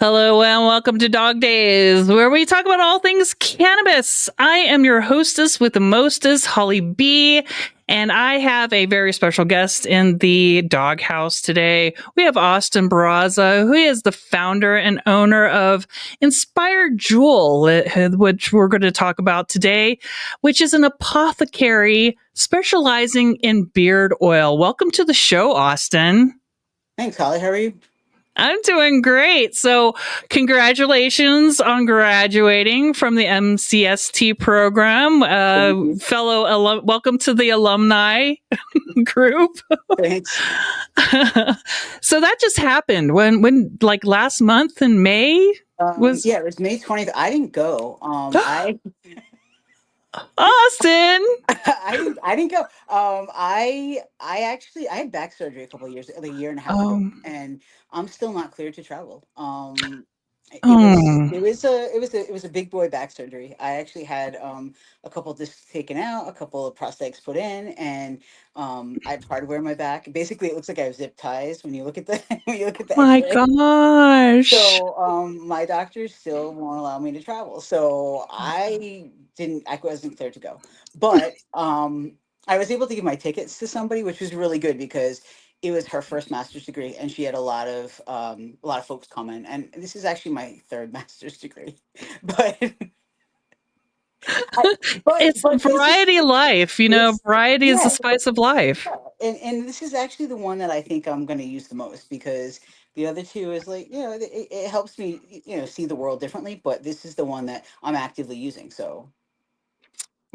Hello and welcome to Dog Days, where we talk about all things cannabis. I am your hostess with the mostest, Holly B, and I have a very special guest in the doghouse today. We have Austen Bourassa, who is the founder and owner of Inspired Jewel, which we're going to talk about today, which is an apothecary specializing in beard oil. Welcome to the show, Austen. Thanks, Holly. How are you? I'm doing great. So, congratulations on graduating from the MCST program. Thank you. Welcome to the alumni group. Thanks. So that just happened when like last month in May was Yeah, it was May 20th. I didn't go. Austin. I didn't go. I had back surgery a couple of years, like a year and a half ago, Um, and I'm still not cleared to travel. It was oh, it was a it was a it was a big boy back surgery. I actually had a couple discs taken out, a couple of prosthetics put in, and I had hardware in my back. Basically, it looks like I have zip ties when you look at the when you look at the my X-ray. gosh. So, my doctors still won't allow me to travel. So I wasn't cleared to go. But I was able to give my tickets to somebody, which was really good because it was her first master's degree, and she had a lot of folks come in. And this is actually my third master's degree, but I, It's but this is variety of life, it's variety is the yeah, spice of life. and this is actually the one that I think I'm going to use the most because the other two is like, it helps me, see the world differently. But this is the one that I'm actively using. So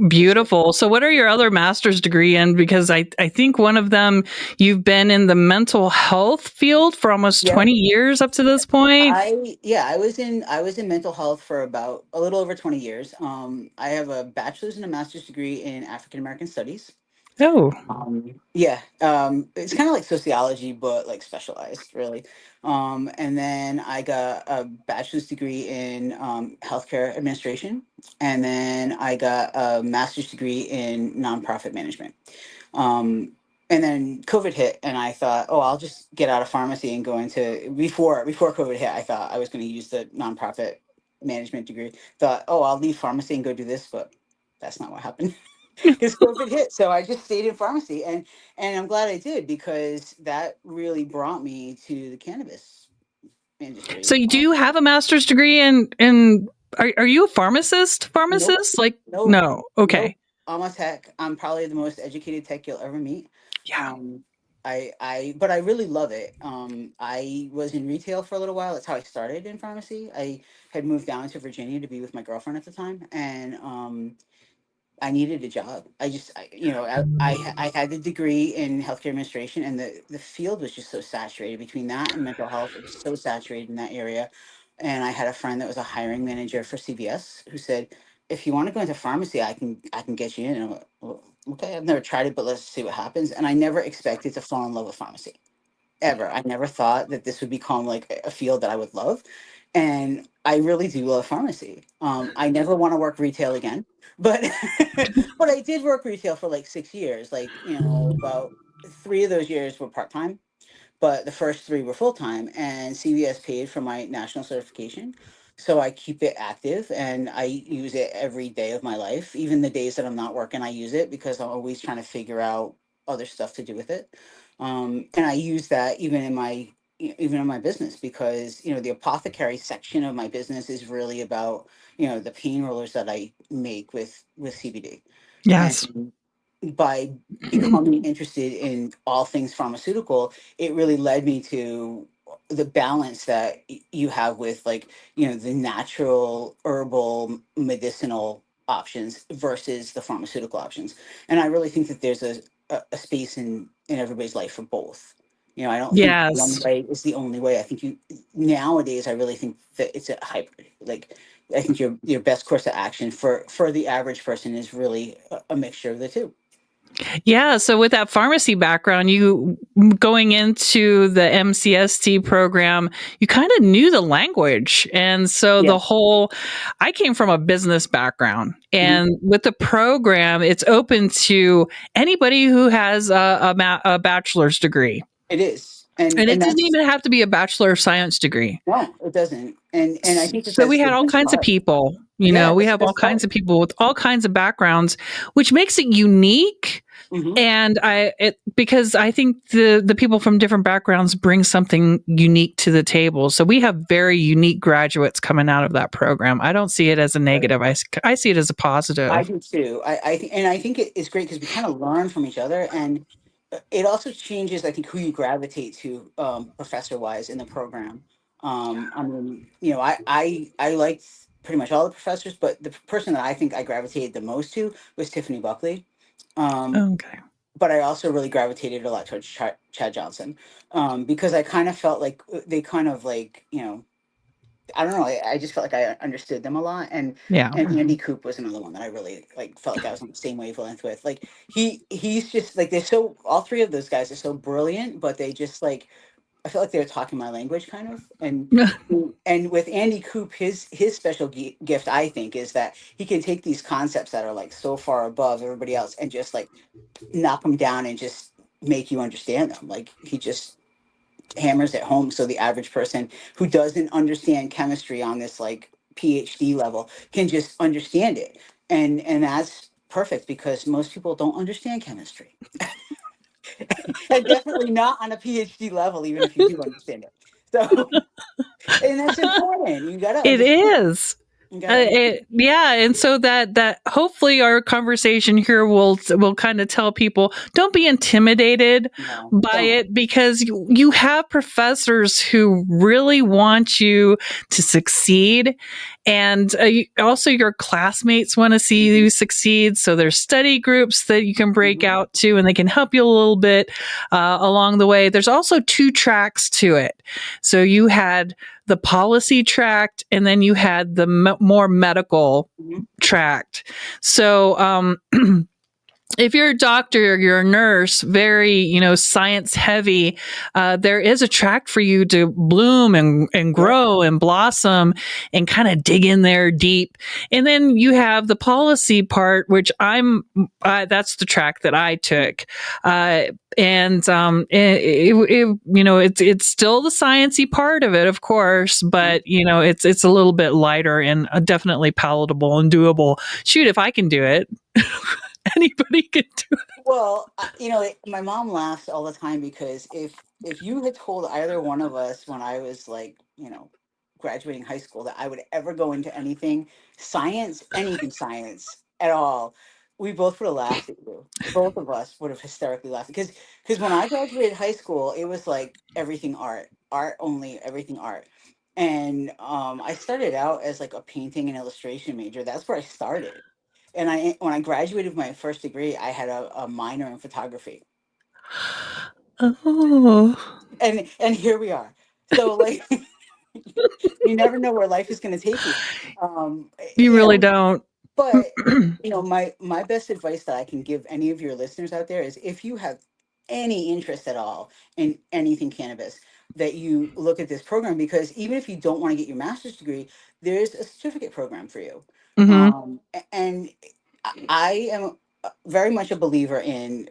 it's good. Beautiful. So what are your other master's degree in? Because I think one of them, you've been in the mental health field for almost Yeah. 20 years up to this point. I was in mental health for about a little over 20 years. I have a bachelor's and a master's degree in African American studies. Oh, Yeah, it's kind of like sociology, but like specialized, really. And then I got a bachelor's degree in healthcare administration, and then I got a master's degree in nonprofit management. Um, and then COVID hit, and I thought, oh, I'll just get out of pharmacy and go into before COVID hit. I thought I was going to use the nonprofit management degree. Thought, oh, I'll leave pharmacy and go do this, but that's not what happened because COVID hit. So I just stayed in pharmacy, and I'm glad I did because that really brought me to the cannabis so industry. you do have a master's degree in are you a pharmacist? Nope, Pharmacist? Like nope, no. Okay. nope. I'm a tech. I'm probably the most educated tech you'll ever meet. Yeah. Um, but I really love it. I was in retail for a little while. That's how I started in pharmacy. I had moved down to Virginia to be with my girlfriend at the time, and I needed a job. I had the degree in healthcare administration, and the field was just so saturated between that and mental health. It was so saturated in that area. And I had a friend that was a hiring manager for CVS who said, "If you want to go into pharmacy, I can get you in." And I'm like, well, okay, I've never tried it, but let's see what happens. And I never expected to fall in love with pharmacy ever. I never thought that this would become like a field that I would love. And I really do love pharmacy. I never want to work retail again, but but I did work retail for like 6 years. Like, about three of those years were part time, but the first three were full time. And CVS paid for my national certification. So I keep it active and I use it every day of my life. Even the days that I'm not working, I use it because I'm always trying to figure out other stuff to do with it. And I use that even in my business because the apothecary section of my business is really about the pain rollers that I make with CBD. Yes. And by becoming interested in all things pharmaceutical, it really led me to the balance that you have with, like, the natural herbal medicinal options versus the pharmaceutical options. And I really think that there's a space in everybody's life for both. I don't think one Yes. way is the only way. I think nowadays I really think that it's a hybrid. Like, I think your best course of action for the average person is really a mixture of the two. Yeah. So with that pharmacy background, you going into the MCST program, you kind of knew the language. And so Yeah. I came from a business background. Mhm. And with the program, it's open to anybody who has a bachelor's degree. It is. And it And didn't that's even have to be a Bachelor of Science degree. no, it doesn't. And I think that So we that's the had all best kinds of part. people, Yeah, we that's the have all best part. kinds of people with all kinds of backgrounds, which makes it unique. Hmm. And because I think the people from different backgrounds bring something unique to the table. So we have very unique graduates coming out of that program. I don't see it as a negative. I see it as a I positive. do too. And I think it's great because we kind of learn from each other, and it also changes, I think, who you gravitate to, professor wise in the program. I mean, I liked pretty much all the professors, but the person that I think I gravitated the most to was Tiffany Buckley. Um, Okay. but I also really gravitated a lot towards Chad Johnson, because I kind of felt like they kind of like, I don't know. I just felt like I understood them a lot, Yeah. and Andy Coop was another one that I really like. Felt like I was on the same wavelength with. Like he's just like they're so. All three of those guys are so brilliant, but they just like I felt like they were talking my language kind of. And with Andy Coop, his special gift I think is that he can take these concepts that are like so far above everybody else and just like knock them down and just make you understand them. Like he just hammers it home so the average person who doesn't understand chemistry on this like PhD level can just understand it. And that's perfect because most people don't understand chemistry. And definitely not on a PhD level, even if you do understand it. So, and that's important. You gotta It understand. is. You gotta understand. Yeah, and so that hopefully our conversation here will kind of tell people don't be intimidated No, by don't. it because you have professors who really want you to succeed, and also your classmates want to see Mhm. you succeed. So there's study groups that you can break Mhm. out to, and they can help you a little bit along the way. There's also two tracks to it. So you had the policy tract, and then you had the more medical Mhm. tract. So, if you're a doctor, you're a nurse, very, science heavy, there is a track for you to bloom and Yep. grow and blossom and kind of dig in there deep. And then you have the policy part, which that's the track that I took. Uh, and it's still the sciencey part of it, of course, Mhm. but it's a little bit lighter and definitely palatable and doable. Shoot, if I can do it, anybody can do it. Well, my mom laughs all the time because if you had told either one of us when I was like, graduating high school that I would ever go into anything science at all, we both would have laughed at you. Both of us would have hysterically laughed because when I graduated high school, it was like everything art only, everything art. And I started out as like a painting and illustration major. That's where I started. And when I graduated with my first degree, I had a minor in photography, Oh, and here we are. So like, you never know where life is going to take you. Um, you you really know, don't. but my best advice that I can give any of your listeners out there is if you have any interest at all in anything cannabis, that you look at this program because even if you don't want to get your master's degree, there's a certificate program for you. Hmm. And I am very much a believer in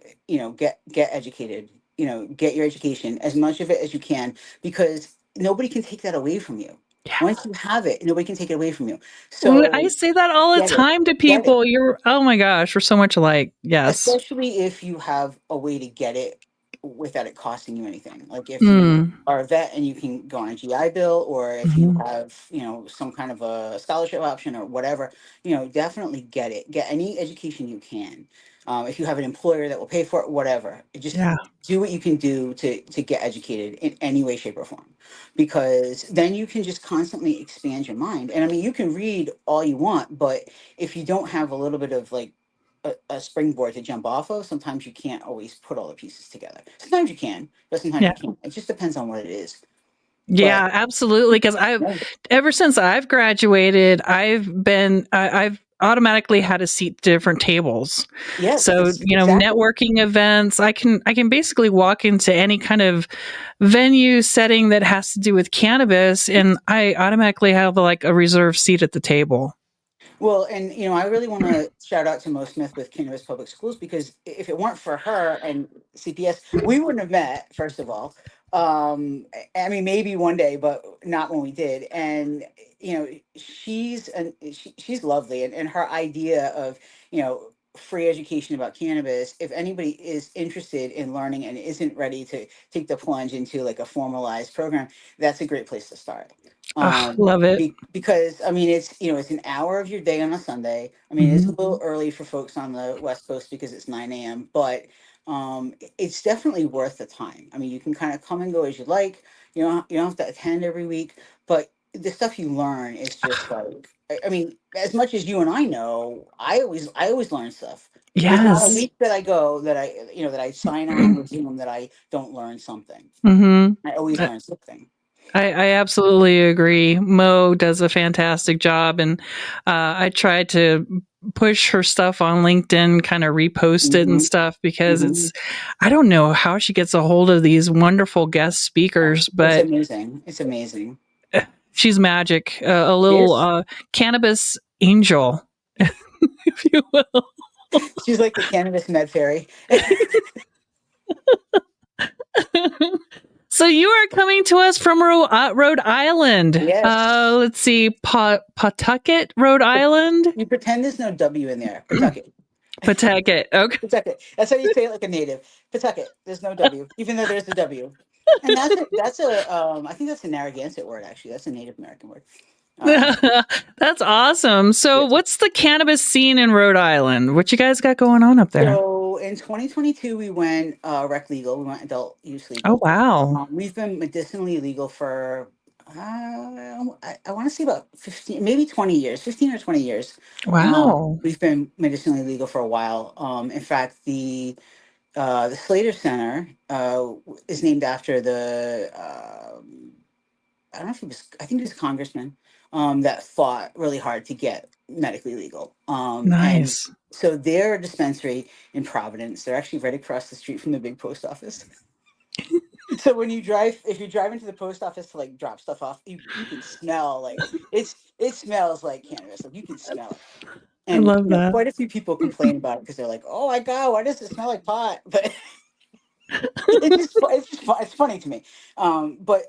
get educated, get your education as much of it as you can because nobody can take that away from you. Yeah. Once you have it, nobody can take it away from you. I So say that all the get it. time to Get it. people. Oh my gosh, we're so much alike. Yes. Especially if you have a way to get it without it costing you anything. Like if you Mm. are a vet and you can go on a GI Bill, or if you Hmm. have, some kind of a scholarship option or whatever, definitely get it. Get any education you can. If you have an employer that will pay for it, whatever, just Yeah. do what you can do to get educated in any way, shape, or form, because then you can just constantly expand your mind. And I mean, you can read all you want, but if you don't have a little bit of like a springboard to jump off of, sometimes you can't always put all the pieces together. Sometimes you can, but sometimes Yeah. you can't. It just depends on what it is. But Yeah, absolutely. Because yeah, ever since I've graduated, I've automatically had a seat at different tables. yes, So, it's exactly. networking events, I can basically walk into any kind of venue setting that has to do with cannabis, and I automatically have like a reserved seat at the table. Well, and I really want to shout out to Mo Smith with Cannabis Public Schools because if it weren't for her and CPS, we wouldn't have met, first of all. I mean, maybe one day, but not when we did. And she's lovely, and her idea of free education about cannabis. If anybody is interested in learning and isn't ready to take the plunge into like a formalized program, that's a great place to start. Ugh, love it. Because I mean, it's an hour of your day on a Sunday. I mean, it's a Hmm. little early for folks on the West Coast because it's 9 a.m., but it's definitely worth the time. I mean, you can kind of come and go as you like. You don't have to attend every week, but the stuff you learn is just like, I mean, as much as you and I know, I always learn stuff. There's not a Yes. week that I go that I sign on or Zoom that I don't learn something. Hmm. I always I, learn something. I absolutely agree. Mo does a fantastic job, and I try to push her stuff on LinkedIn, kind of repost it and Hmm. stuff because Hmm. it's, I don't know how she gets a hold of these wonderful guest speakers, It's but amazing. It's amazing. she's magic, a She little is. cannabis angel, if you will. She's like the cannabis med fairy. So you are coming to us from Rhode Island. Yes. Let's see, Pawtucket, Rhode Island. You pretend there's no W in there. Pawtucket. Pawtucket. Okay. Pawtucket. That's how you say it like a native. Pawtucket. There's no W, even though there's a W. And I think that's a Narragansett word, actually. That's a Native American word. Um, That's awesome. So, yes. what's the cannabis scene in Rhode Island? What you guys got going on up there? So in 2022, we went rec legal. We went adult use Oh, legal. wow. We've been medicinally legal for, I want to say about 15, maybe 20 years, 15 or 20 years. Wow. We've been medicinally legal for a while. In fact, the Slater Center is named after the I don't know if he was, I think he was a congressman that fought really hard to get medically legal. And Nice. so their dispensary in Providence, they're actually right across the street from the big post office. So when you drive, if you drive into the post office to like drop stuff off, you can smell like it smells like cannabis. Like you can smell it. I And love that. quite a few people complain about it because they're like, "Oh my god, why does it smell like pot?" But it's funny to me. But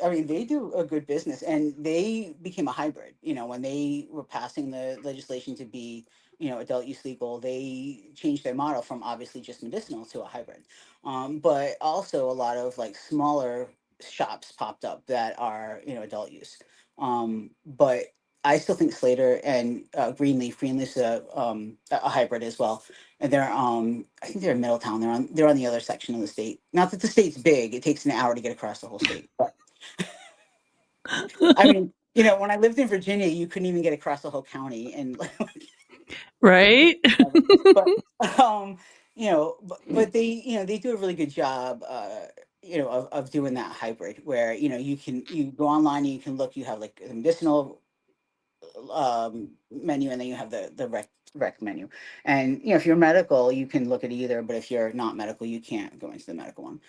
I mean, they do a good business, and they became a hybrid. When they were passing the legislation to be, adult use legal, they changed their model from obviously just medicinal to a hybrid. But also a lot of like smaller shops popped up that are, adult use. But I still think Slater and Greenleaf's a hybrid as well, and they're I think they're in Middletown. They're on the other section of the state. Not that the state's big; it takes an hour to get across the whole state. But I mean, when I lived in Virginia, you couldn't even get across the whole county, and Right? but um, but they do a really good job. Of doing that hybrid where you go online and you can look. You have like the medicinal menu, and then you have the rec menu. And if you're medical, you can look at either, but if you're not medical, you can't go into the medical one.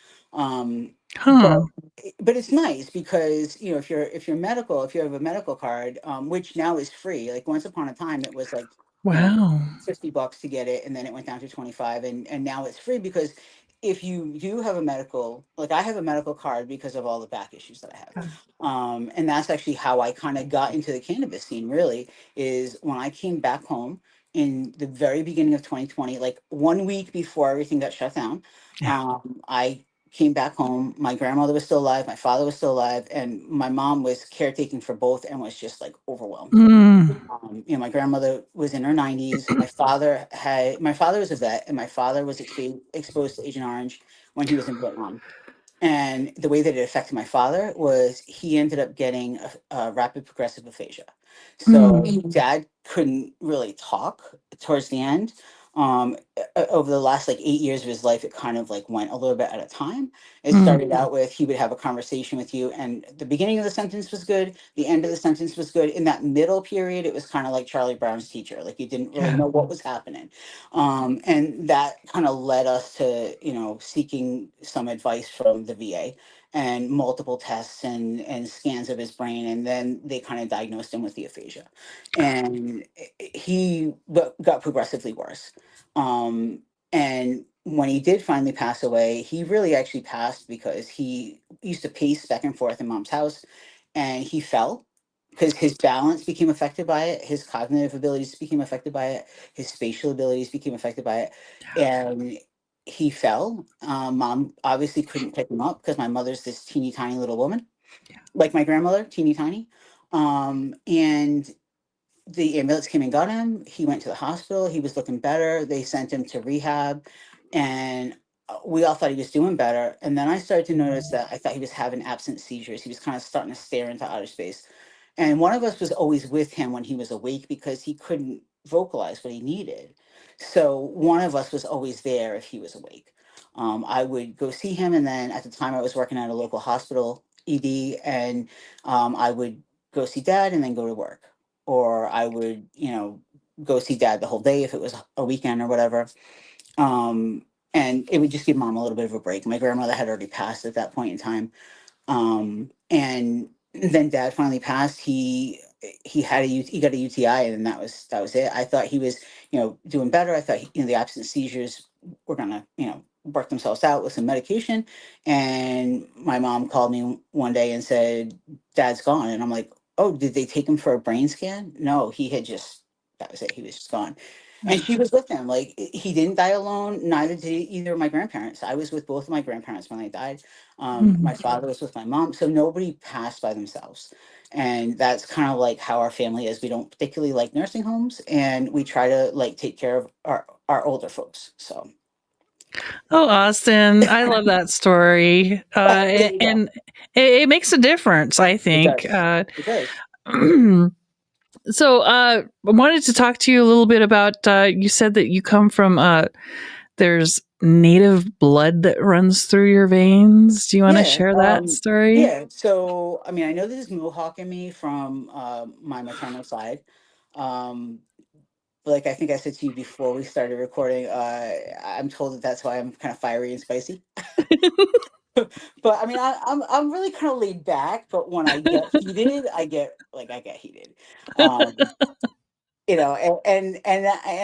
Huh. But it's nice because if you're medical, if you have a medical card, which now is free. Like once upon a time it was like you know Wow. $50 to get it, and then it went down to 25, and now it's free because if you do have a medical, like I have a medical card because of all the back issues that I have. And that's actually how I kind of got into the cannabis scene, really, is when I came back home in the very beginning of 2020, like 1 week before everything got shut down. Yeah. I came back home. My grandmother was still alive, my father was still alive, and my mom was caretaking for both and was just like overwhelmed. Mm. My grandmother was in her 90s. My father was a vet, and my father was exposed to Agent Orange when he was in Vietnam. And the way that it affected my father was he ended up getting a rapid progressive aphasia. So Mm. dad couldn't really talk towards the end. Over the last like 8 years of his life, it kind of like went a little bit at a time. It Mm. started out with he would have a conversation with you, and the beginning of the sentence was good, the end of the sentence was good. In that middle period, it was kind of like Charlie Brown's teacher, like you didn't really Yeah. know what was happening. And that kind of led us to, seeking some advice from the VA and multiple tests and scans of his brain. And then they kind of diagnosed him with the aphasia. And he got progressively worse. Um, and when he did finally pass away, he really actually passed because he used to pace back and forth in mom's house, and he fell because his balance became affected by it, his cognitive abilities became affected by it, his spatial abilities became affected by it, and he fell. Mom obviously couldn't pick him up because my mother's this teeny tiny little woman, like my grandmother, teeny tiny. And the ambulance came and got him. He went to the hospital. He was looking better. They sent him to rehab, and we all thought he was doing better. And then I started to notice that I thought he was having absent seizures. He was kind of starting to stare into outer space. And one of us was always with him when he was awake because he couldn't vocalize what he needed. So one of us was always there if he was awake. I would go see him, and then at the time I was working at a local hospital ED, and I would go see dad and then go to work, or I would, go see dad the whole day if it was a weekend or whatever. Um, and it would just give mom a little bit of a break. My grandmother had already passed at that point in time. And then dad finally passed. He got a UTI, and that was it. I thought he was, doing better. I thought the absent seizures were gonna, work themselves out with some medication. And my mom called me one day and said, "Dad's gone." And I'm like, "Oh, did they take him for a brain scan?" No, he had just that was it. He was just gone. And she was with him. Like, he didn't die alone. Neither did either of my grandparents. I was with both of my grandparents when they died. My father was with my mom, so nobody passed by themselves. And that's kind of like how our family is. We don't particularly like nursing homes, and we try to like take care of our older folks. So Oh, Austin, I love that story. there you go. And it makes a difference, I It think. does. It does. So, I wanted to talk to you a little bit about. You said that you come from. There's native blood that runs through your veins. Do you want to Yeah. share that story? Yeah. So I mean, I know there's Mohawk in me from my maternal side. Um, like I think I said to you before we started recording, I'm told that that's why I'm kind of fiery and spicy. But I mean, I'm really kind of laid back. But when I get heated, I get heated. Um, and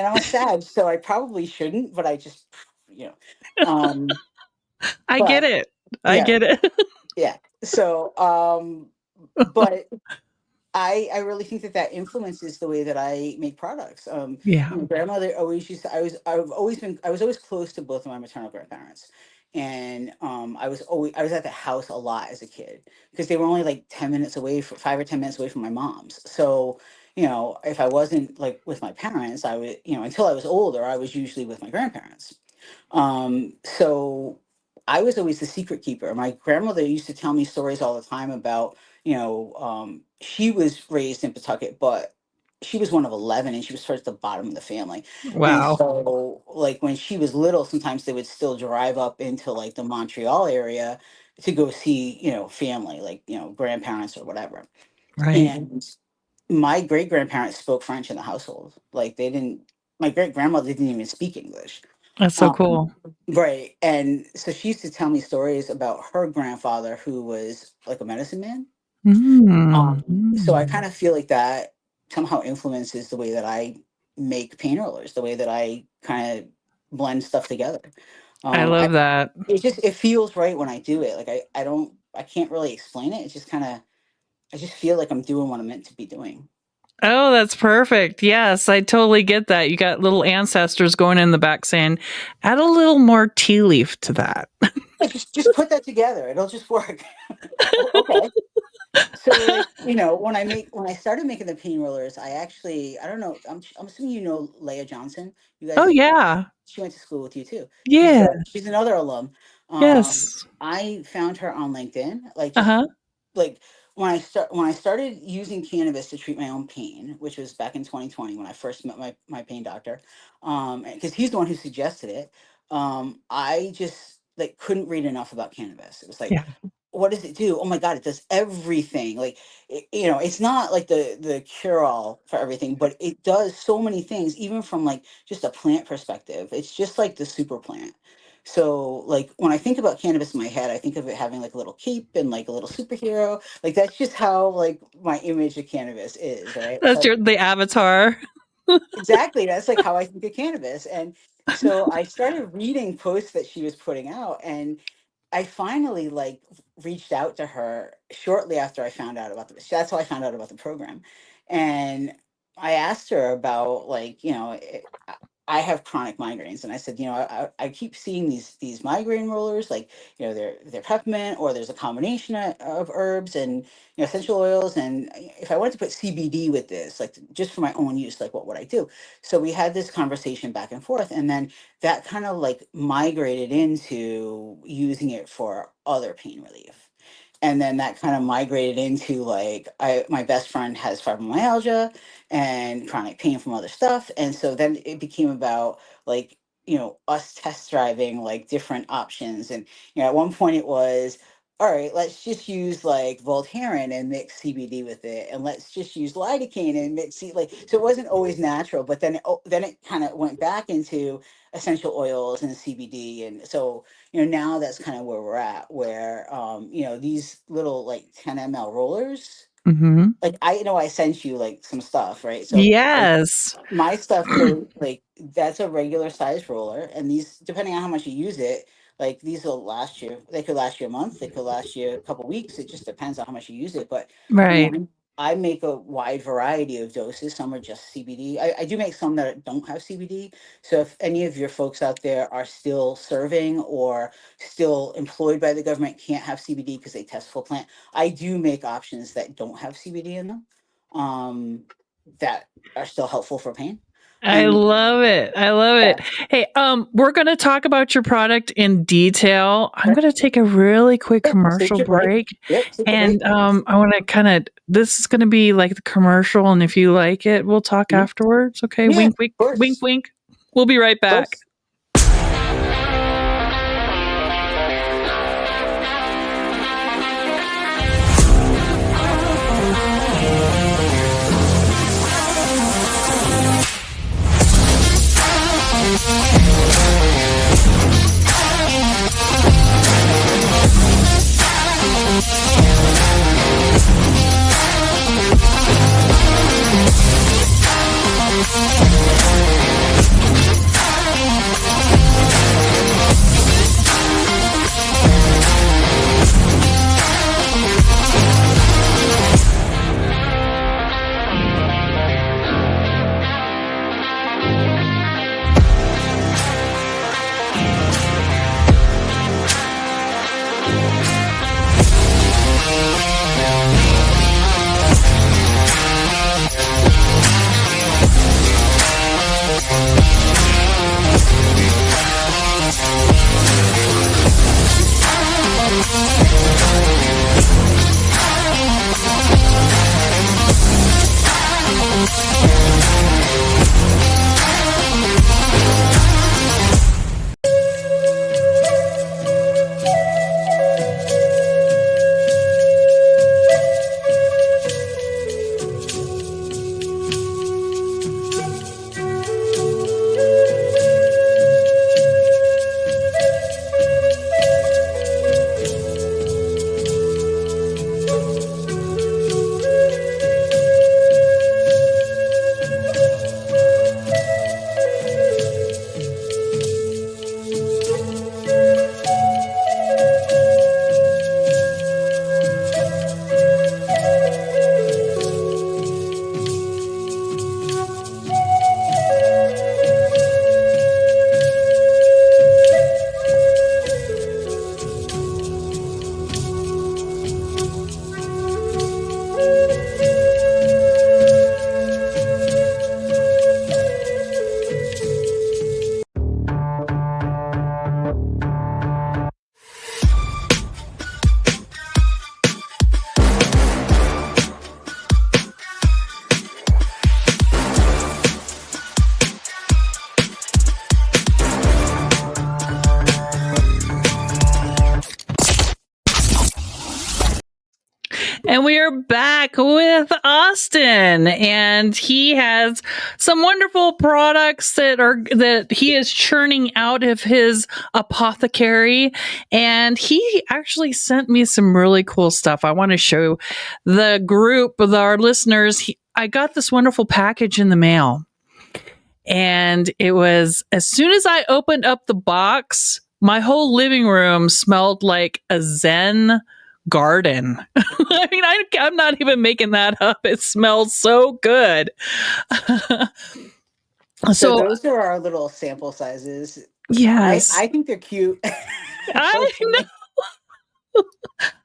I'm a Sag, so I probably shouldn't, but I just, you know, um, I get but it. I yeah, get it. yeah. So, but I really think that that influences the way that I make products. Yeah. My grandmother always used to. I was always close to both of my maternal grandparents, and I was at the house a lot as a kid because they were only like 10 minutes away, 5 or 10 minutes away from my mom's. So if I wasn't like with my parents, I would until I was older, I was usually with my grandparents. So I was always the secret keeper. My grandmother used to tell me stories all the time about, she was raised in Pawtucket, but she was one of 11 and she was towards the bottom of the family. And Wow. so, like, when she was little, sometimes they would still drive up into like the Montreal area to go see, family, like, grandparents or whatever. Right. And my great grandparents spoke French in the household. Like, my great grandmother didn't even speak English. That's so Um, cool. right. And so she used to tell me stories about her grandfather who was like a medicine man. Mm. So I Mm. kind of feel like that somehow influences the way that I make paint rollers, the way that I kind of blend stuff together. I I love that. it feels right when I do it. Like I can't really explain it. It's just kind of I just feel like I'm doing what I'm meant to be doing. Oh, that's perfect. Yes, I totally get that. You got little ancestors going in the back saying, add a little more tea leaf to that. Yeah, just put that together. It'll just work. Okay. So like, when I started making the paint rollers, I don't know, I'm assuming Leah Johnson. You Oh, guys yeah. She went to school with you too. Yeah. She's another alum. Yes. I found her on LinkedIn, like Uh just huh. like when I started using cannabis to treat my own pain, which was back in 2020 when I first met my pain doctor, because he's the one who suggested it. I just like couldn't read enough about cannabis. It was like, Yeah. what does it do? Oh my God, it does everything. Like, it's not like the cure all for everything, but it does so many things, even from like just a plant perspective. It's just like the super plant. So, like, when I think about cannabis in my head, I think of it having like a little cape and like a little superhero. Like, that's just how like my image of cannabis is, right? That's So the avatar. exactly. That's like how I think of cannabis. And So I started reading posts that she was putting out, and I finally like reached out to her shortly after I found out about the. That's how I found out about the program, and I asked her about like I have chronic migraines, and I said, I keep seeing these migraine rollers, like they're peppermint, or there's a combination of herbs and essential oils, and if I wanted to put CBD with this, like just for my own use, like what would I do? So we had this conversation back and forth, and then that kind of like migrated into using it for other pain relief. And then that kind of migrated into like my best friend has fibromyalgia and chronic pain from other stuff. And so then it became about like, us test driving like different options. And at one point it was, all right, let's just use like Voltaren and mix CBD with it, and let's just use lidocaine and mix like, so it wasn't always natural, but then it kind of went back into essential oils and CBD. And so now that's kind of where we're at, where these little like 10 ml rollers, Mm-hmm. like I know I sent you like some stuff, right? So like Yes. my stuff goes like that's a regular size roller, and these, depending on how much you use it, like these will last you. They could last you a month. They could last you a couple weeks. It just depends on how much you use it. But Right. I make a wide variety of doses. Some are just CBD. I do make some that don't have CBD. So if any of your folks out there are still serving or still employed by the government, can't have CBD because they test full plant, I do make options that don't have CBD in them, that are still helpful for pain. I And love it. I love yeah, it. Hey, we're going to talk about your product in detail. I'm okay. going to take a really quick Yeah, take commercial your break. break, Yep, take a break. and I want to kind of, this is going to be like the commercial, and if you like it, we'll talk Mhm. afterwards. Okay, Yeah, of wink, wink, wink, course. wink. We'll be right Of back. course. And we are back with Austen, and he has some wonderful products that he is churning out of his apothecary. And he actually sent me some really cool stuff. I want to show the group of our listeners. I got this wonderful package in the mail. And it was, as soon as I opened up the box, my whole living room smelled like a Zen garden. I mean, I'm not even making that up. It smells so good. So So, those are our little sample sizes. yes, I think they're cute I personally.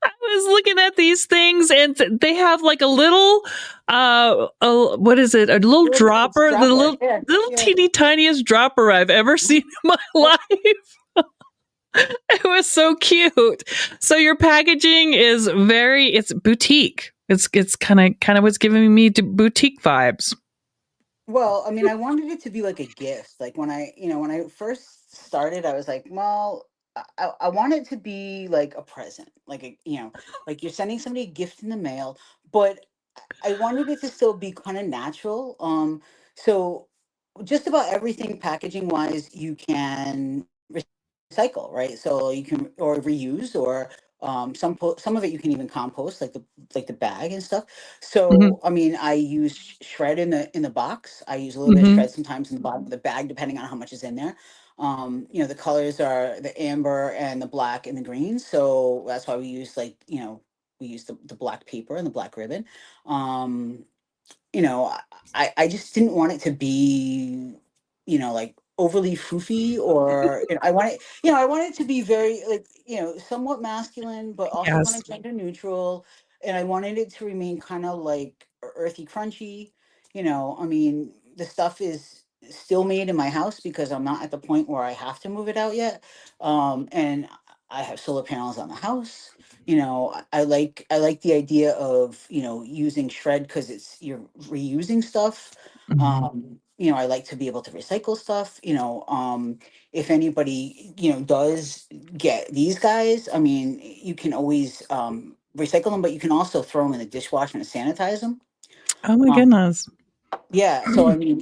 I was looking at these things and they have like a little what is it? A little Little dropper, the dropper. little Yeah, little yeah. teeny tiniest dropper I've ever seen in my life. It was so cute. So your packaging is it's boutique. It's kind of what's giving me boutique vibes. Well, I mean, I wanted it to be like a gift. Like when I first started, I was like, well, I want it to be like a present, like like you're sending somebody a gift in the mail, but I wanted it to still be kind of natural. So just about everything packaging wise, you can recycle, right? So you can or reuse or some of it you can even compost, like the bag and stuff. Hmm. So I mean, I use shred in the box. I use a little bit of Hmm. shred sometimes in the bottom of the bag, depending on how much is in there. The colors are the amber and the black and the green. So that's why we use we use the black paper and the black ribbon. Um, I just didn't want it to be, like overly foofy or I want it to be very like, somewhat masculine, but also kind Yes. of gender neutral. And I wanted it to remain kind of like earthy, crunchy. I mean, the stuff is still made in my house because I'm not at the point where I have to move it out yet. And I have solar panels on the house. I like the idea of using shred because it's you're reusing stuff. Hmm. I like to be able to recycle stuff. If anybody does get these guys, I mean, you can always recycle them, but you can also throw them in the dishwasher and sanitize them. Oh my um, goodness. yeah, so I mean,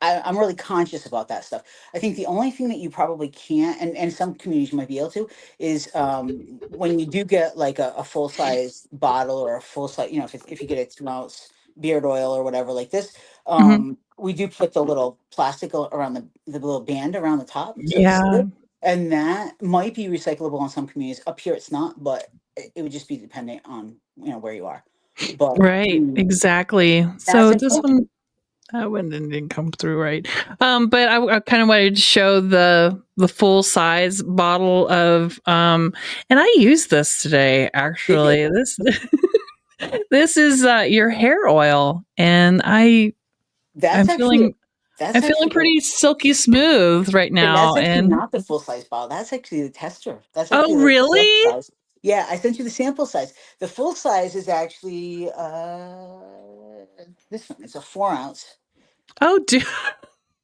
I'm really conscious about that stuff. I think the only thing that you probably can't, and some communities might be able to, is when you do get like a full size bottle or a full size, if you get a 2 ounce beard oil or whatever like this, Hmm. we do put the little plastic around the little band around the top to seal Yeah. it, and that might be recyclable in some communities. Up here, it's not, but it would just be dependent on where you are. But Right. Exactly. that's So this important. one, that one didn't come through right. But I kind of wanted to show the full size bottle of and I used this today Did you? actually. This is your hair oil, and That's I'm actually feeling I'm that's feeling actually pretty silky smooth right and that's now. actually And not the full size bottle. That's actually the tester. That's actually oh, like the sample really? size. Yeah, I sent you the sample size. The full size is actually this one. It's a 4 ounce. Oh, dude.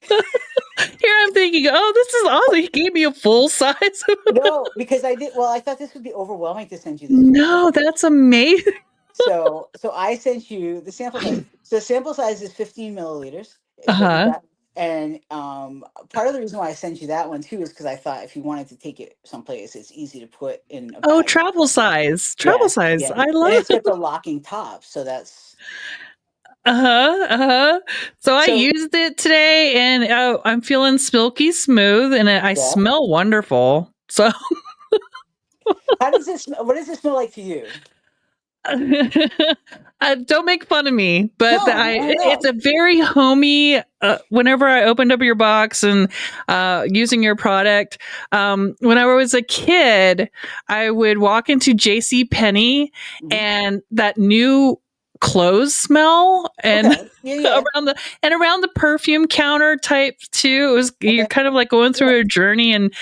Here I'm thinking, oh, this is awesome. He gave me a full size. No, because I thought this would be overwhelming to send you this one. No, that's amazing. So I sent you the sample size. So the sample size is 15 milliliters, Uh but you huh. got and part of the reason why I sent you that one too is because I thought if you wanted to take it someplace, it's easy to put in a Oh, bag. travel size. Travel Yeah, size. yeah, I and love. it's got the locking top, so that's Uh-huh, uh-huh. So I so used it today and I'm feeling silky smooth and I yeah. smell wonderful. So How does this? What does it smell like to you? don't make fun of me, but No, not at it's all. a very homey whenever I opened up your box and using your product. When I was a kid, I would walk into JC Penney Mhm. and that new clothes smell and Okay, yeah, yeah, around the perfume counter type too. It was you're okay, kind of like going yeah. through a journey, and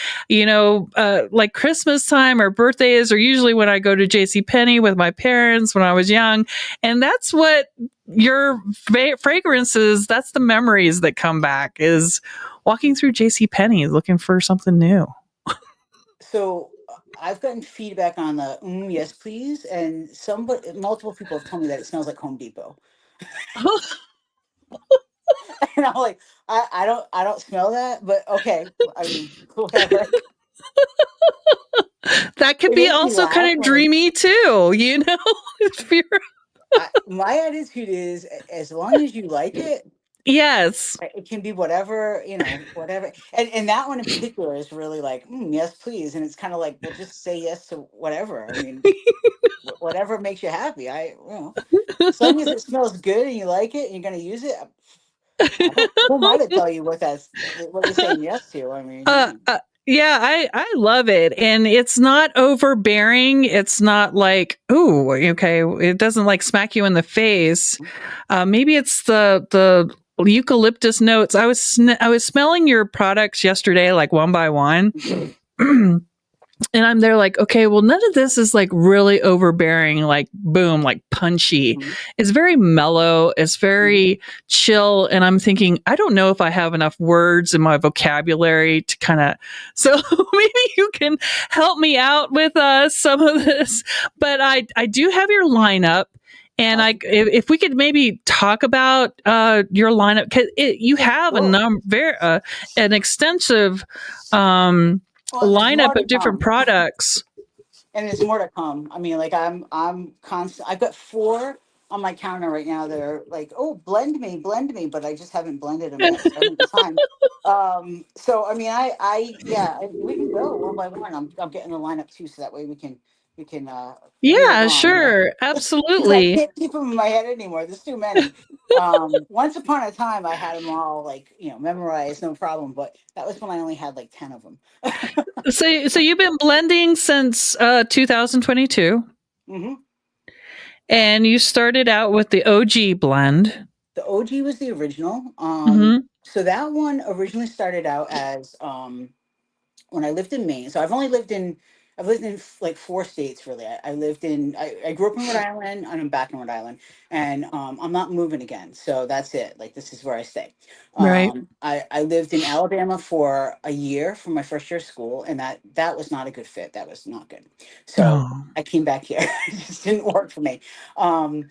like Christmas time or birthdays are usually when I go to JC Penney with my parents when I was young, and that's what your fragrances, that's the memories that come back, is walking through JC Penney looking for something new. So I've gotten feedback on the yes please, and multiple people have told me that it smells like Home Depot. And I'm like, I don't smell that, but okay, I mean, whatever. That could It be makes me also laugh kind of when dreamy too, you know. If you're my attitude is as long as you like it, Yes. It can be whatever, whatever. And that one in particular is really like, yes, please. And it's kind of like, well, just say yes to whatever. I mean, whatever makes you happy. As long as it smells good and you like it and you're going to use it, who am I to tell you what you're saying yes to? I mean, Uh, uh, yeah, I love it, and it's not overbearing. It's not like, ooh, okay, it doesn't like smack you in the face. Maybe it's the eucalyptus notes. I was smelling your products yesterday, like one by one. And I'm there like, okay, well, none of this is like really overbearing, like boom, like punchy. Mhm, It's very mellow. It's mhm, very chill. And I'm thinking, I don't know if I have enough words in my vocabulary to kind of, so maybe you can help me out with some of this. But I do have your lineup. And awesome. if we could maybe talk about your lineup, because you have a Sure. an extensive um, Well, there's more lineup to of different come. products. And there's more to come. I mean, like I'm constant. I've got four on my counter right now that are like, oh, blend me, but I just haven't blended them yet. So I haven't had time. So I mean, yeah, we can go one by one. I'm getting the lineup too, so that way we can reel it Yeah, on. sure. Because I Absolutely. can't keep them in my head anymore. There's too many. Once upon a time, I had them all like memorized, no problem. But that was when I only had like 10 of them. So you've been blending since 2022, hmm and you started out with the OG blend. The OG was the original. Hmm. So that one originally started out as when I lived in Maine. So I've lived in like four states really. I grew up in Rhode Island and I'm back in Rhode Island, and I'm not moving again. So that's it. Like this is where I stay. Right. I lived in Alabama for a year for my first year of school, and that was not a good fit. That was not good. So Oh, I came back here. It just didn't work for me. Um,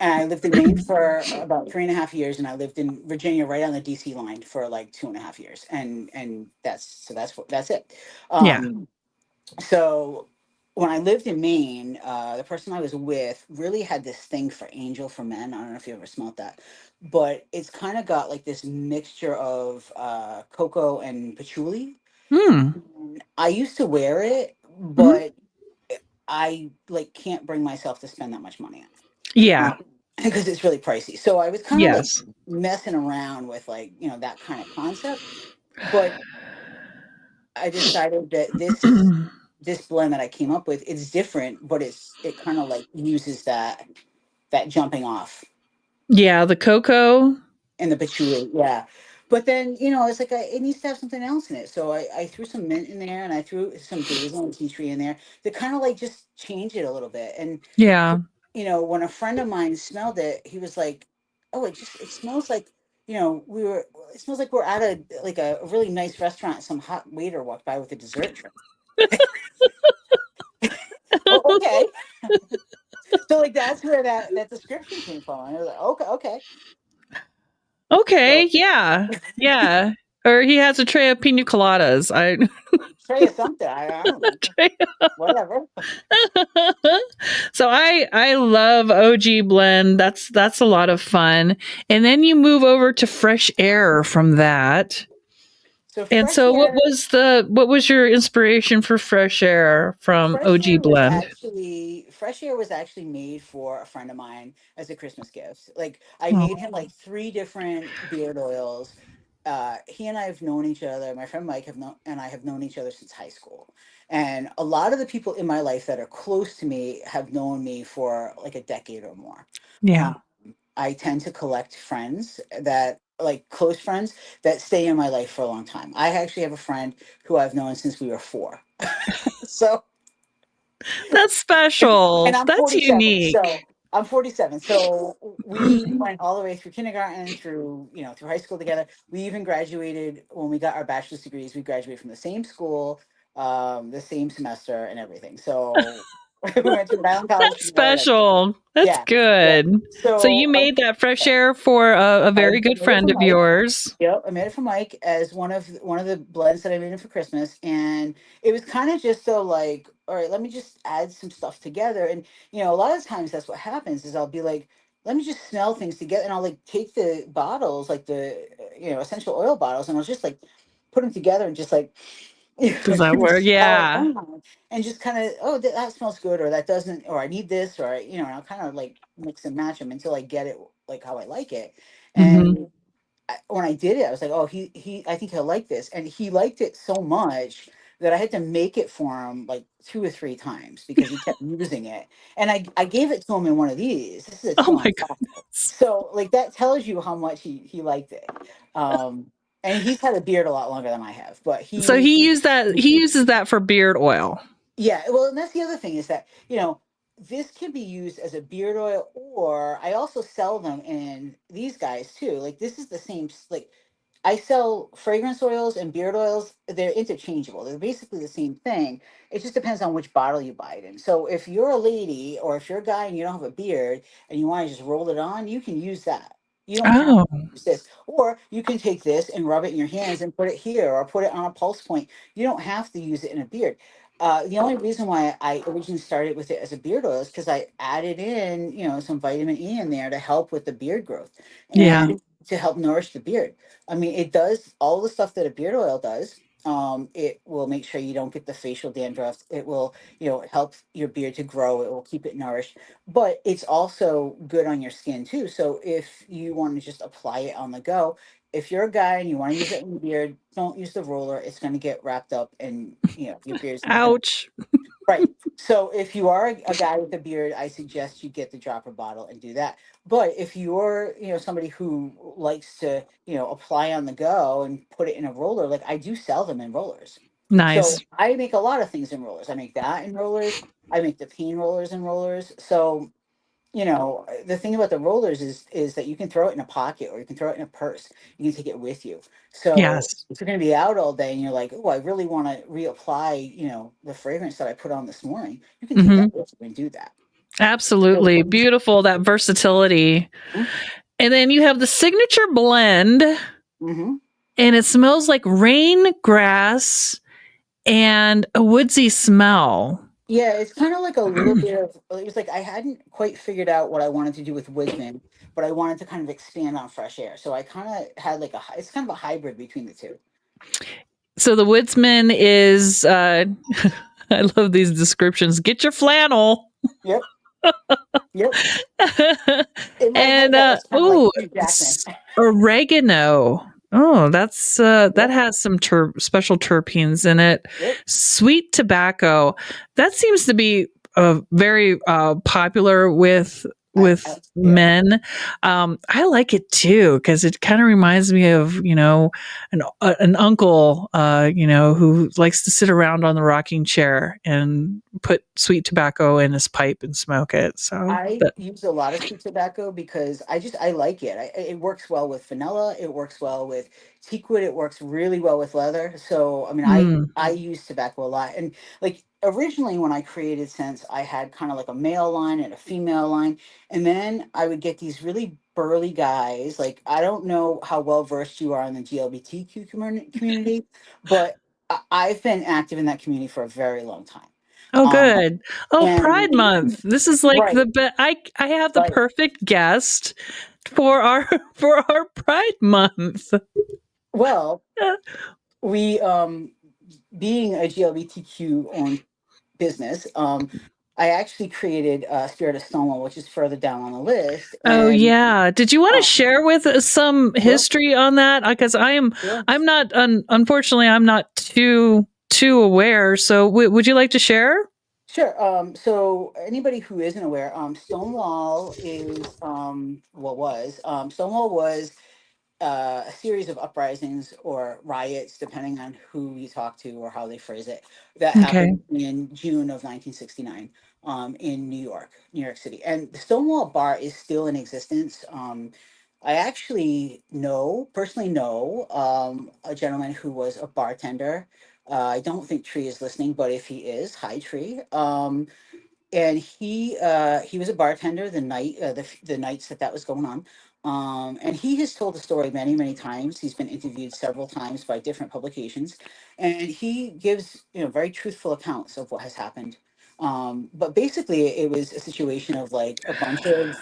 and I lived in Maine for about 3.5 years, and I lived in Virginia, right on the DC line, for like 2.5 years, and that's it. yeah. Um, so when I lived in Maine, the person I was with really had this thing for Angel for Men. I don't know if you ever smelled that, but it's kind of got like this mixture of cocoa and patchouli. Hmm. And I used to wear it, Hmm. but I like can't bring myself to spend that much money on Yeah. it because it's really pricey. So I was kind of like Yes. messing around with like that kind of concept, but I decided that this blend that I came up with, it's different, but it kind of like uses that jumping off Yeah. The cocoa. and the patchouli, yeah. But then it's like it needs to have something else in it, so I threw some mint in there and I threw some basil and tea tree in there to kind of like just change it a little bit. And Yeah. when a friend of mine smelled it, he was like, "Oh, it smells like." It smells like we're at a really nice restaurant. Some hot waiter walked by with a dessert tray. Oh, okay. So like that's where that description came from. And I was like, okay, okay. Okay. So Yeah. Yeah. Or he has a tray of pina coladas. I tray or something. I don't know. tray. Whatever. So I love OG blend. That's a lot of fun. And then you move over to fresh air from that. So And fresh so air. what was your inspiration for fresh air from OG blend? Fresh air was actually made for a friend of mine as a Christmas gift. Like I made Oh, him like three different beard oils. He and I have known each other. My friend Mike have known and I have known each other since high school. And a lot of the people in my life that are close to me have known me for like a decade or more. yeah. Um, I tend to collect friends that like close friends that stay in my life for a long time. I actually have a friend who I've known since we were four. So That's and special. I'm That's 47. So unique. I'm 47. So we went all the way through kindergarten, through high school together. We even graduated when we got our bachelor's degrees. We graduated from the same school, the same semester and everything. So we went to Rhode Island College That's together. special. That's Yeah. Yeah. good. So you So made that fresh air for a I very good made it for friend of Mike. yours. Yep, I made it for Mike as one of the blends that I made him for Christmas, and it was kind of just so like, all right, let me just add some stuff together, and a lot of times that's what happens is I'll be like, let me just smell things together. And I'll like take the bottles, like the, essential oil bottles, and I'll just like put them together and just like, Does that work? smell it Yeah. on, and just kind of, oh, that smells good, or that doesn't, or I need this, or and I'll kind of like mix and match them until I get it like how I like it. Hmm. And when I did it, I was like, oh, I think he'll like this, and he liked it so much that I had to make it for him like 2 or 3 times because he kept using it. And I gave it to him in one of these. This is a Oh two my ounce bottle, goodness. so like that tells you how much he liked it. Um, and he's had a beard a lot longer than I have, but So he he uses that for beard oil. yeah, well, and that's the other thing is that, this can be used as a beard oil, or I also sell them in these guys too. Like this is the same, like I sell fragrance oils and beard oils. They're interchangeable. They're basically the same thing. It just depends on which bottle you buy it in. So if you're a lady or if you're a guy and you don't have a beard and you want to just roll it on, you can use that. You don't have to Oh, use this. Or you can take this and rub it in your hands and put it here or put it on a pulse point. You don't have to use it in a beard. The only reason why I originally started with it as a beard oil is because I added in, some vitamin E in there to help with the beard growth yeah. and to help nourish the beard. I mean, it does all the stuff that a beard oil does. It will make sure you don't get the facial dandruff. It will, help your beard to grow. It will keep it nourished, but it's also good on your skin too. So if you want to just apply it on the go, if you're a guy and you want to use it in your beard, don't use the roller. It's going to get wrapped up and, your beard's not going to. Ouch. Right. So if you are a guy with a beard, I suggest you get the dropper bottle and do that. But if you're, somebody who likes to, apply on the go and put it in a roller, like I do sell them in rollers. So Nice. I make a lot of things in rollers. I make that in rollers. I make the pain rollers in rollers. So the thing about the rollers is that you can throw it in a pocket or you can throw it in a purse. You can take it with you. So Yes. if you're going to be out all day and you're like, oh, I really want to reapply, the fragrance that I put on this morning, you can take Hmm. that with you and do that. Absolutely beautiful. That versatility. And then you have the signature blend, Mm-hmm. and it smells like rain, grass, and a woodsy smell. Yeah, it's kind of like a little bit of, it was like I hadn't quite figured out what I wanted to do with Wisman, but I wanted to kind of expand on fresh air. So I kind of had like it's kind of a hybrid between the two. So the woodsman is I love these descriptions. Get your flannel. Yep. Yep. In my head, And that was kind of like ooh, Hugh Jackman. oregano. Oh, that's that Yep. has some special terpenes in it. Yep. Sweet tobacco. That seems to be very popular with Yeah. men. I like it too because it kind of reminds me of an uncle who likes to sit around on the rocking chair and put sweet tobacco in his pipe and smoke it. So I that, use a lot of sweet tobacco because I like it. It works well with vanilla. It works well with teakwood. It works really well with leather. So I mean, mm, I use tobacco a lot. And like originally when I created Scents, I had kind of like a male line and a female line, and then I would get these really burly guys. Like I don't know how well versed you are in the GLBTQ community, but I've been active in that community for a very long time. oh, Um, good. Oh, and Pride Month. This is like right, I have the right. perfect guest for our for our Pride Month. Well, we being a GLBTQ owned business, I actually created Spirit of Stonewall, which is further down on the list. Oh And yeah. Did you want to um, share with us some sure, history on that? Because sure, I'm not unfortunately I'm not too aware. So would you like to share? sure. So anybody who isn't aware, Stonewall is Stonewall was a series of uprisings or riots, depending on who you talk to or how they phrase it, that Okay. happened in June of 1969 in New York City. And the Stonewall Bar is still in existence. I actually personally know, a gentleman who was a bartender. I don't think Tree is listening, but if he is, hi Tree. And he was a bartender the nights that was going on, and he has told the story many times. He's been interviewed several times by different publications, and he gives very truthful accounts of what has happened. But basically it was a situation of like a bunch of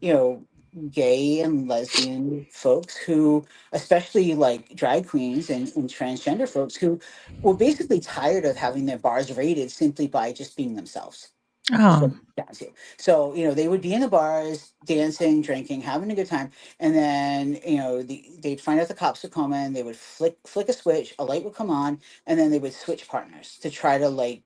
you know, gay and lesbian folks who, especially like drag queens and transgender folks who were basically tired of having their bars rated simply by just being themselves. Is what Oh, it comes down to. So, they would be in the bars, dancing, drinking, having a good time. And then, they'd find out the cops would come in, they would flick a switch, a light would come on, and then they would switch partners to try to like,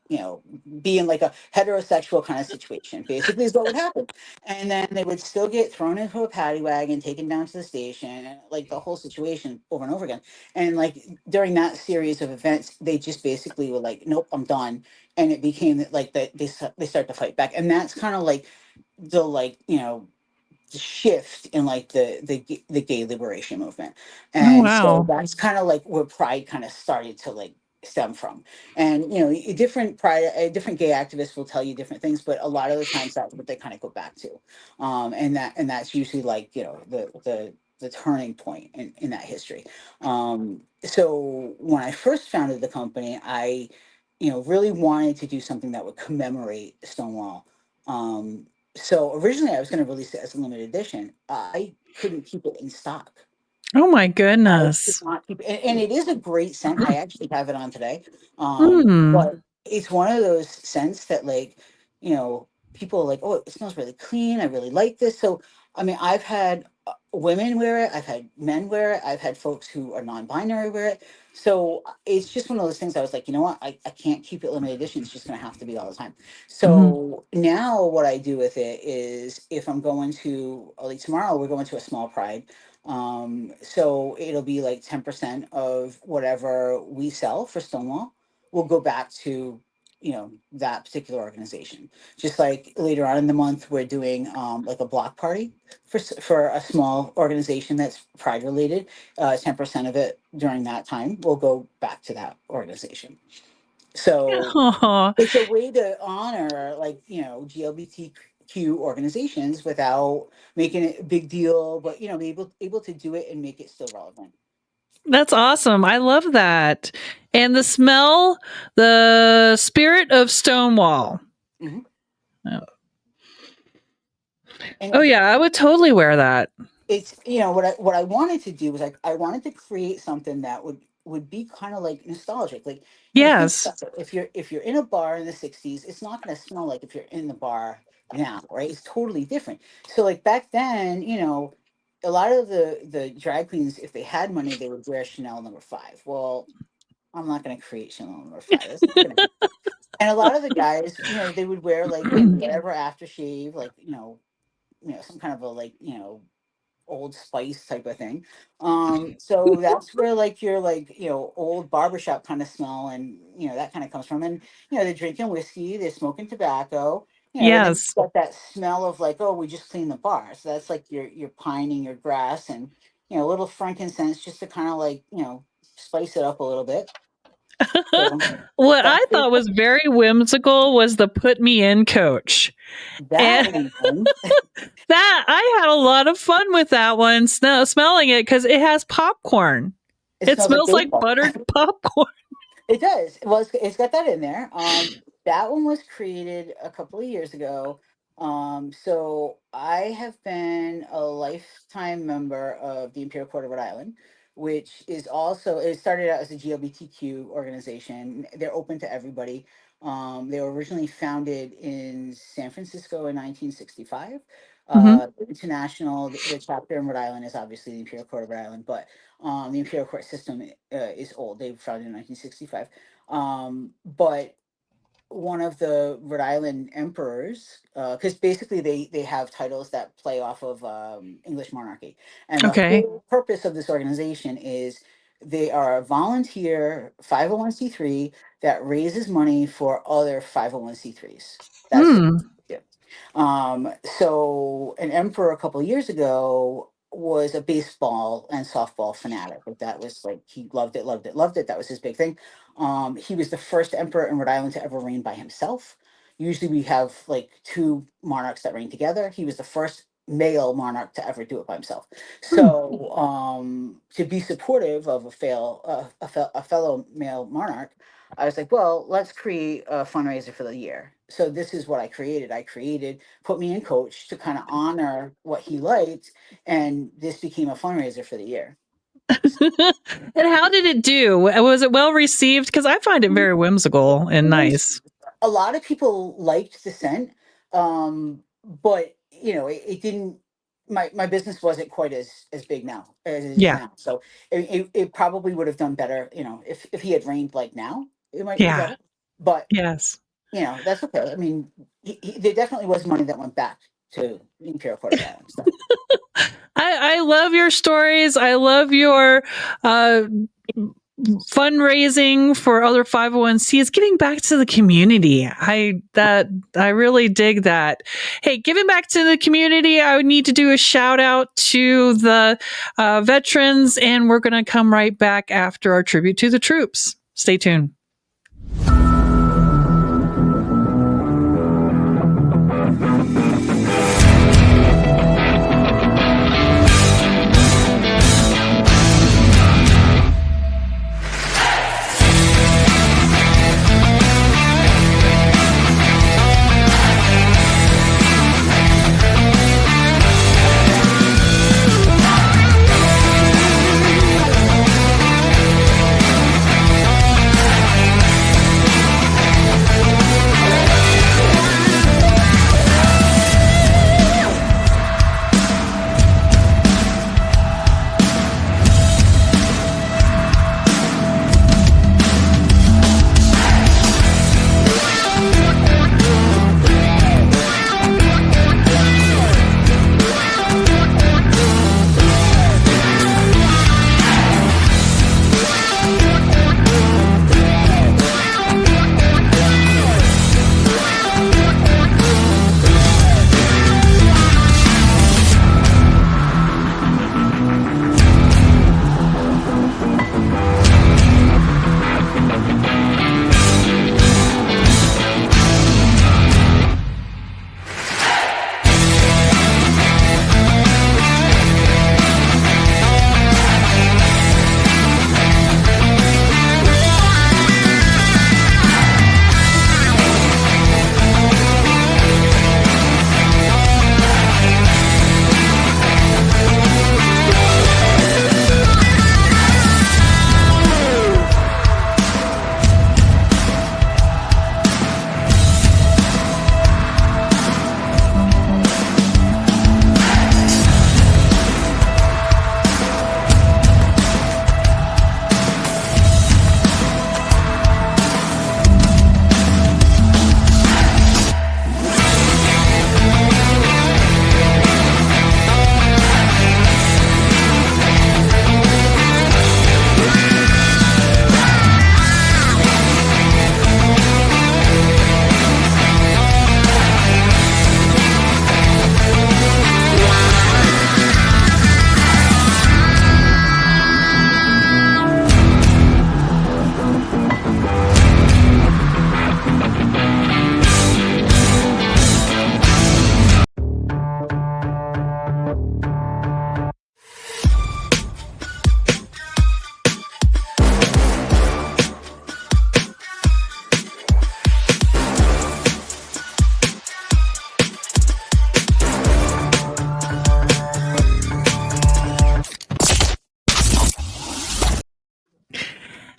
you know, be in like a heterosexual kind of situation, basically is what would happen. And then they would still get thrown into a paddy wagon, taken down to the station, and like the whole situation over and over again. And like during that series of events, they just basically were like, nope, I'm done. And it became like that they start to fight back. And that's kind of like the like, shift in like the gay liberation movement. oh And so wow. that's kind of like where pride kind of started to like stem from. And different gay activists will tell you different things, but a lot of the times that's what they kind of go back to. And that's usually like, the turning point in that history. So when I first founded the company, I really wanted to do something that would commemorate Stonewall. So originally I was going to release it as a limited edition. I couldn't keep it in stock. Oh my I could goodness. not keep it. And it is a great scent. I actually have it on today. Hmm. But it's one of those scents that like, people are like, oh, it smells really clean. I really like this. So, I mean, I've had women wear it. I've had men wear it. I've had folks who are non-binary wear it. So it's just one of those things I was like, you know what? I can't keep it limited edition. It's just going to have to be all the time. Hmm. So now what I do with it is if I'm going to, like tomorrow, we're going to a small pride. So it'll be like 10% of whatever we sell for Stonewall will go back to, that particular organization. Just like later on in the month, we're doing like a block party for a small organization that's pride related. 10% of it during that time will go back to that organization. So Oh, it's a way to honor like GLBTQ organizations without making it a big deal, but be able to do it and make it still relevant. that's awesome. I love that. And the smell, the spirit of Stonewall. Hmm. Oh, oh And yeah, I would totally wear that. it's what I wanted to do was I wanted to create something that would be kind of like nostalgic. Like, think Yes. about it. If you're in a bar in the 60s, it's not going to smell like if you're in the bar now, right? It's totally different. So like back then, a lot of the drag queens, if they had money, they would wear Chanel number 5. Well, I'm not going to create Chanel number 5. That's not going to happen. And a lot of the guys, they would wear like whatever aftershave, like some kind of a like Old Spice type of thing. So that's where like your like old barbershop kind of smell and that kind of comes from. And they're drinking whiskey, they're smoking tobacco, and then Yes. you've got that smell of like, oh, we just cleaned the bar. So that's like your pine and your grass and a little frankincense just to kind of like spice it up a little bit. So What that's I thought was very whimsical was the put me in coach. that And one. that I had a lot of fun with that one, smelling it because it has popcorn. It It smells like smells like baseball. buttered popcorn. It does. Well, it's got that in there. That one was created a couple of years ago. So I have been a lifetime member of the Imperial Court of Rhode Island, which is also it started out as a GLBTQ organization. They're open to everybody. They were originally founded in San Francisco in 1965. Mhm. International, the chapter in Rhode Island is obviously the Imperial Court of Rhode Island, but the imperial court system is old. They were founded in 1965. But one of the Rhode Island emperors, because basically they have titles that play off of English monarchy, and the Okay. whole purpose of this organization is they are a volunteer 501c3 that raises money for other 501c3s. That's the Hmm. yeah. So an emperor a couple of years ago was a baseball and softball fanatic. Like that was like he loved it, loved it, loved it. That was his big thing. He was the first emperor in Rhode Island to ever reign by himself. Usually we have like two monarchs that reign together. He was the first male monarch to ever do it by himself. So to be supportive of a fellow male monarch, I was like, well, let's create a fundraiser for the year. So this is what I created. Put me in coach to kind of honor what he liked, and this became a fundraiser for the year. And how did it do? Was it well received? Because I find it very whimsical and nice. A lot of people liked the scent, but it didn't. My business wasn't quite as big now as it is Yeah. now, so it probably would have done better. If he had reigned like now, it might be Yeah. better. But Yes. that's okay. I mean, there definitely was money that went back to Imperial Court of Islands. So. I love your stories. I love your fundraising for other 501(c)s, giving back to the community. I really dig that. Hey, giving back to the community, I would need to do a shout out to the veterans, and we're going to come right back after our tribute to the troops. Stay tuned.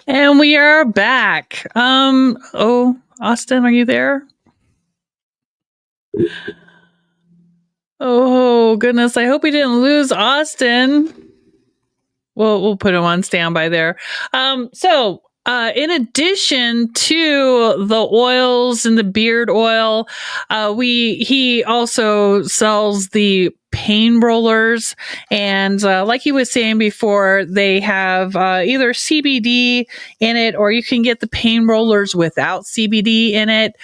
And we are back. Austen, are you there? Oh goodness, I hope we didn't lose Austen. We'll put him on standby there. In addition to the oils and the beard oil, he also sells the pain rollers, and like he was saying before, they have either CBD in it, or you can get the pain rollers without CBD in it.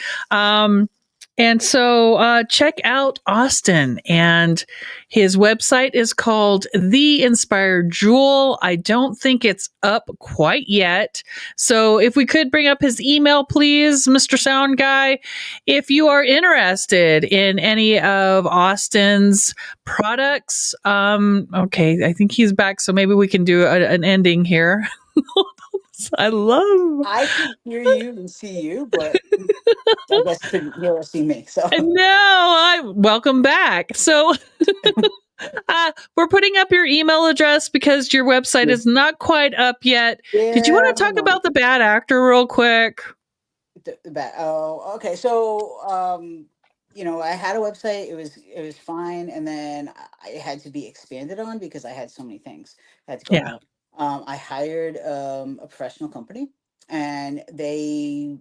And so check out Austen, and his website is called The Inspired Jewel. I don't think it's up quite yet. So if we could bring up his email, please, Mr. Sound Guy, if you are interested in any of Austen's products. Okay, I think he's back, so maybe we can do an ending here. I love. I can hear you and see you, but I guess you couldn't hear or see me. So No, I welcome back. So we're putting up your email address because your website is not quite up yet. Did you yeah, want to talk about the bad actor real quick? the bat. Oh, okay. So, I had a website. It was fine, and then I had to be expanded on because I had so many things that had to go Yeah. on. I hired a professional company, and they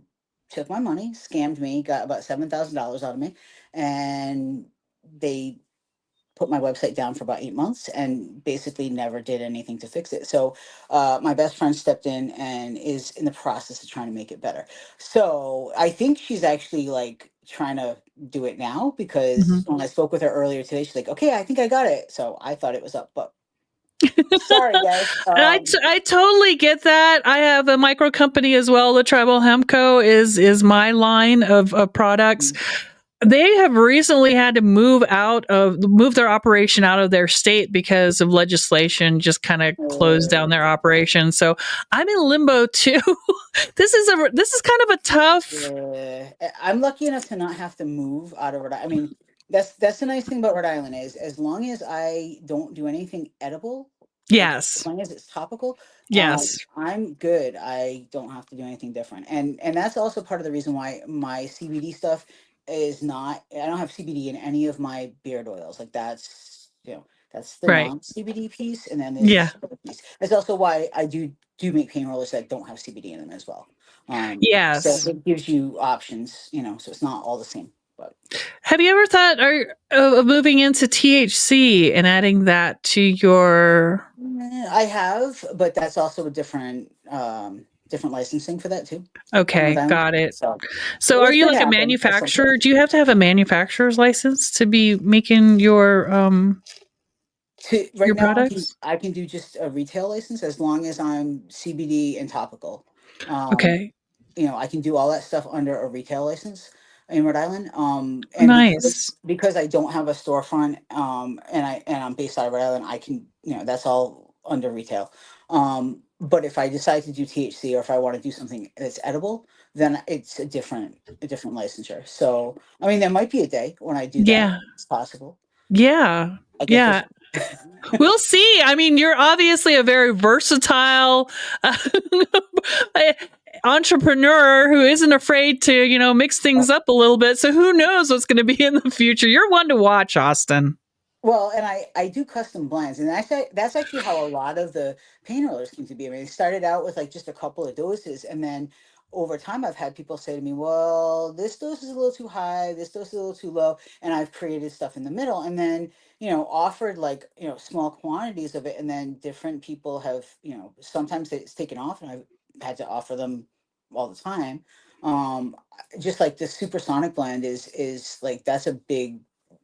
took my money, scammed me, got about $7,000 out of me, and they put my website down for about 8 months and basically never did anything to fix it. So my best friend stepped in and is in the process of trying to make it better. So I think she's actually like trying to do it now because Mhm. when I spoke with her earlier today, she's like, okay, I think I got it. So I thought it was up, but sorry guys. I totally get that. I have a micro company as well. The Tribal Hemco is my line of products. They have recently had to move their operation out of their state because of legislation just kind of closed down their operation. So I'm in limbo too. This is kind of a tough. Yeah, I'm lucky enough to not have to move out of Rhode Island. I mean, that's the nice thing about Rhode Island is as long as I don't do anything edible, like as Yes. long as it's topical, Yes. I'm good. I don't have to do anything different, and that's also part of the reason why my CBD stuff is not. I don't have CBD in any of my beard oils. Like that's the Right. non CBD piece, and then there's Yeah. this other piece. That's also why I do make pain rollers that don't have CBD in them as well. So Yes. it gives you options, so it's not all the same. But Have you ever thought of moving into THC and adding that to your? I have, but that's also a different licensing for that too in Rhode Okay, Island. got it. So So are it you could like a happen at some point. manufacturer? Do you have to have a manufacturer's license to be making Right your now, products? I can do just a retail license as long as I'm CBD and topical. Um, Okay. I can do all that stuff under a retail license in Rhode Island. And Nice. because I don't have a storefront, and I'm based out of Rhode Island, I can, that's all under retail. But if I decide to do THC or if I want to do something that's edible, then it's a different licensure. So, I mean, there might be a day when I do that. Yeah. It's possible. Yeah. I guess we'll Yeah. see. We'll see. I mean, you're obviously a very versatile entrepreneur who isn't afraid to, mix things up a little bit. So who knows what's going to be in the future? You're one to watch, Austin. Well, and I do custom blends, and that's actually how a lot of the pain rollers came to be. I mean, it started out with like just a couple of doses, and then over time, I've had people say to me, "Well, this dose is a little too high, this dose is a little too low," and I've created stuff in the middle, and then offered like small quantities of it, and then different people have sometimes it's taken off, and I've had to offer them all the time. Um, just like the supersonic blend is like that's a big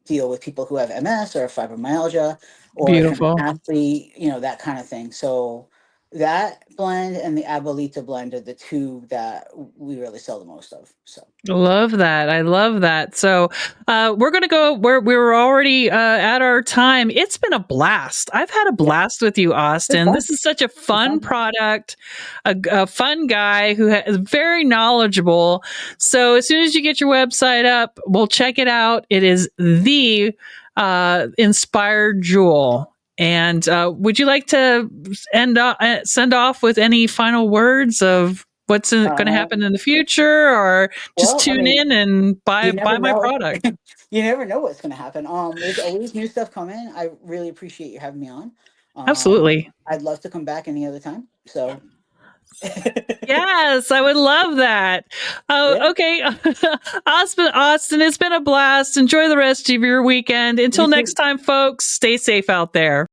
deal with people who have MS or fibromyalgia, or if you're an Beautiful. athlete, that kind of thing. So that blend and the Abuelita blend are the two that we really sell the most of. So Love that. I love that. So we're going to go where we were already at our time. It's been a blast. I've had a yeah, blast with you, it's Austin. fun. This is such a It's fun fun. product, a fun guy who is very knowledgeable. So as soon as you get your website up, we'll check it out. It is the Inspired Jewel. And would you like to send off with any final words of what's going to happen Um, in the future, or just well, I tune mean, in and buy you never buy my know. product? You never know what's going to happen. There's always new stuff coming. I really appreciate you having me on. Absolutely. I'd love to come back any other time. So Yes, I would love that. yeah, Okay. Austin, it's been a blast. Enjoy the rest of your weekend. you Until next too. time, folks, stay safe out there.